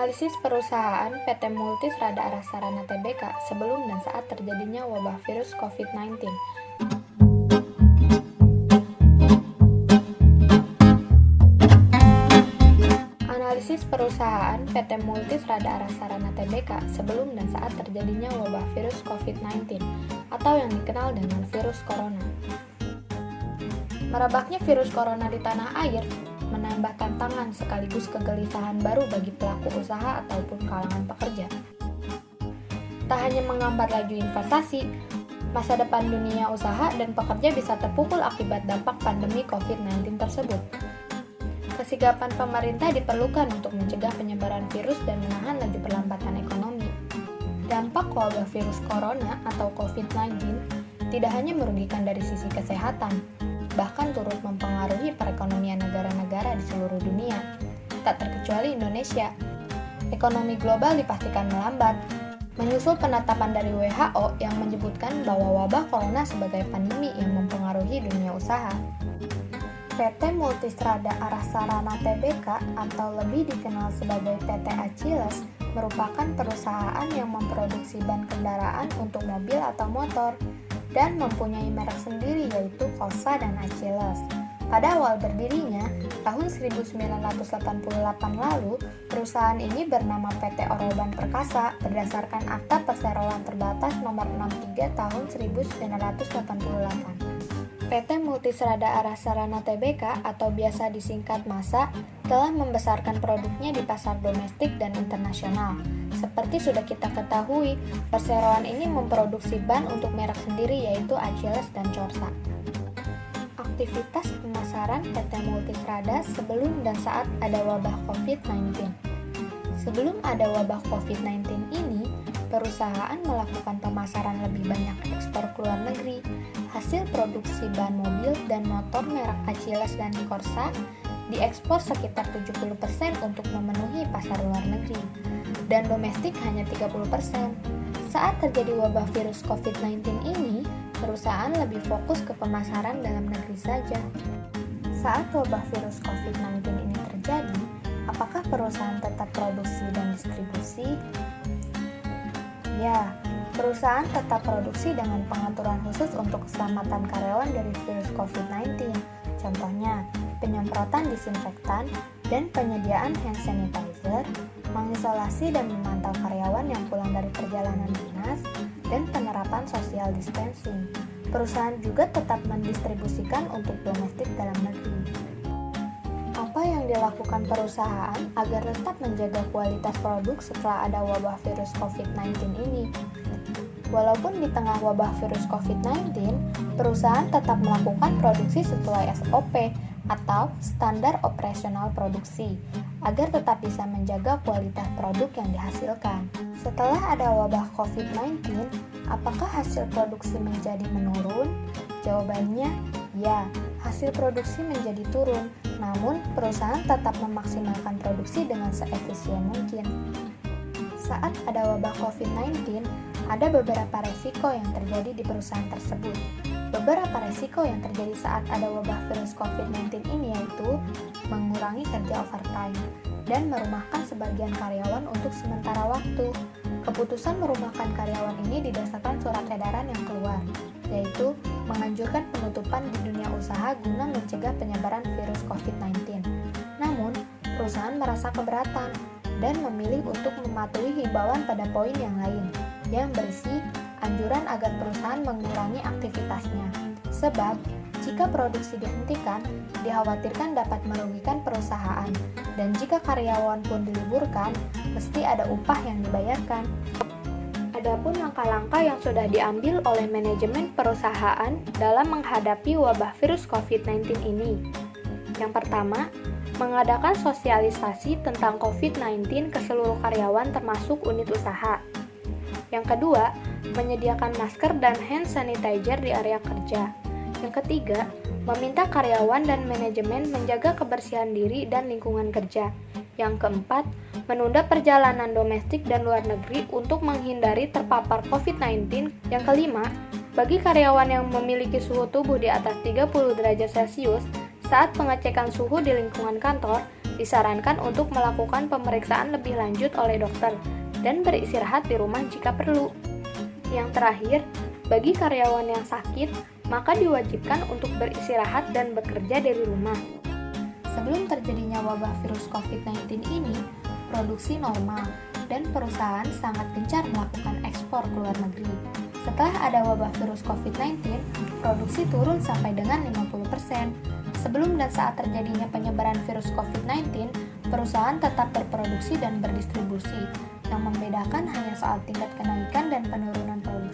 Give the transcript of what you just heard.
Analisis perusahaan PT Multisrada Arah Sarana Tbk sebelum dan saat terjadinya wabah virus COVID-19. Analisis perusahaan PT Multisrada Arah Sarana Tbk sebelum dan saat terjadinya wabah virus COVID-19 atau yang dikenal dengan virus corona. Merebaknya virus corona di tanah air menambah tantangan sekaligus kegelisahan baru bagi pelaku usaha ataupun kalangan pekerja. Tak hanya menghambat laju investasi, masa depan dunia usaha dan pekerja bisa terpukul akibat dampak pandemi COVID-19 tersebut. Kesigapan pemerintah diperlukan untuk mencegah penyebaran virus dan menahan laju perlambatan ekonomi. Dampak wabah virus corona atau COVID-19 tidak hanya merugikan dari sisi kesehatan, bahkan turut mempengaruhi perekonomian negara-negara di seluruh dunia, tak terkecuali Indonesia. Ekonomi global dipastikan melambat, menyusul penetapan dari WHO yang menyebutkan bahwa wabah corona sebagai pandemi yang mempengaruhi dunia usaha. PT Multisrada Arah Sarana Tbk atau lebih dikenal sebagai PT Achilles merupakan perusahaan yang memproduksi ban kendaraan untuk mobil atau motor dan mempunyai merek sendiri yaitu Kosa dan Achilles. Pada awal berdirinya, tahun 1988 lalu, perusahaan ini bernama PT Oroban Perkasa berdasarkan Akta Perseroan Terbatas Nomor 63 Tahun 1988. PT Multisrada Arah Sarana Tbk atau biasa disingkat MASA telah membesarkan produknya di pasar domestik dan internasional. Seperti sudah kita ketahui, perseroan ini memproduksi ban untuk merek sendiri yaitu Achilles dan Corsa. Aktivitas pemasaran PT Multisrada sebelum dan saat ada wabah COVID-19. Sebelum ada wabah COVID-19 ini, perusahaan melakukan pemasaran lebih banyak ekspor ke luar negeri. Hasil produksi ban mobil dan motor merek Achilles dan Corsa diekspor sekitar 70% untuk memenuhi pasar luar negeri, dan domestik hanya 30%. Saat terjadi wabah virus COVID-19 ini, perusahaan lebih fokus ke pemasaran dalam negeri saja. Saat wabah virus COVID-19 ini terjadi, apakah perusahaan tetap produksi dan distribusi? Ya, perusahaan tetap produksi dengan pengaturan khusus untuk keselamatan karyawan dari virus COVID-19. Contohnya, penyemprotan disinfektan dan penyediaan hand sanitizer, mengisolasi dan memantau karyawan yang pulang dari perjalanan dinas, dan penerapan social distancing. Perusahaan juga tetap mendistribusikan untuk domestik dalam negeri. Apa yang dilakukan perusahaan agar tetap menjaga kualitas produk setelah ada wabah virus COVID-19 ini? Walaupun di tengah wabah virus COVID-19, perusahaan tetap melakukan produksi sesuai SOP atau Standar Operasional Produksi, agar tetap bisa menjaga kualitas produk yang dihasilkan. Setelah ada wabah COVID-19, apakah hasil produksi menjadi menurun? Jawabannya, ya, hasil produksi menjadi turun, namun perusahaan tetap memaksimalkan produksi dengan seefisien mungkin. Saat ada wabah COVID-19, ada beberapa resiko yang terjadi di perusahaan tersebut. Beberapa resiko yang terjadi saat ada wabah virus COVID-19 ini yaitu mengurangi kerja overtime dan merumahkan sebagian karyawan untuk sementara waktu. Keputusan merumahkan karyawan ini didasarkan surat edaran yang keluar, yaitu menganjurkan penutupan di dunia usaha guna mencegah penyebaran virus COVID-19. Namun, perusahaan merasa keberatan dan memilih untuk mematuhi himbauan pada poin yang lain, yang berisi anjuran agar perusahaan mengurangi aktivitasnya. Sebab, jika produksi dihentikan, dikhawatirkan dapat merugikan perusahaan, dan jika karyawan pun diliburkan, mesti ada upah yang dibayarkan. Adapun langkah-langkah yang sudah diambil oleh manajemen perusahaan dalam menghadapi wabah virus COVID-19 ini. Yang pertama, mengadakan sosialisasi tentang COVID-19 ke seluruh karyawan termasuk unit usaha. Yang kedua, menyediakan masker dan hand sanitizer di area kerja. Yang ketiga, meminta karyawan dan manajemen menjaga kebersihan diri dan lingkungan kerja. Yang keempat, menunda perjalanan domestik dan luar negeri untuk menghindari terpapar COVID-19. Yang kelima, bagi karyawan yang memiliki suhu tubuh di atas 30 derajat Celcius, saat pengecekan suhu di lingkungan kantor, Disarankan untuk melakukan pemeriksaan lebih lanjut oleh dokter dan beristirahat di rumah jika perlu. Yang terakhir, bagi karyawan yang sakit, maka diwajibkan untuk beristirahat dan bekerja dari rumah. Sebelum terjadinya wabah virus COVID-19 ini, produksi normal dan perusahaan sangat gencar melakukan ekspor ke luar negeri. Setelah ada wabah virus COVID-19, produksi turun sampai dengan 50%. Sebelum dan saat terjadinya penyebaran virus COVID-19, perusahaan tetap berproduksi dan berdistribusi. Yang membedakan hanya soal tingkat kenaikan dan penurunan produksi.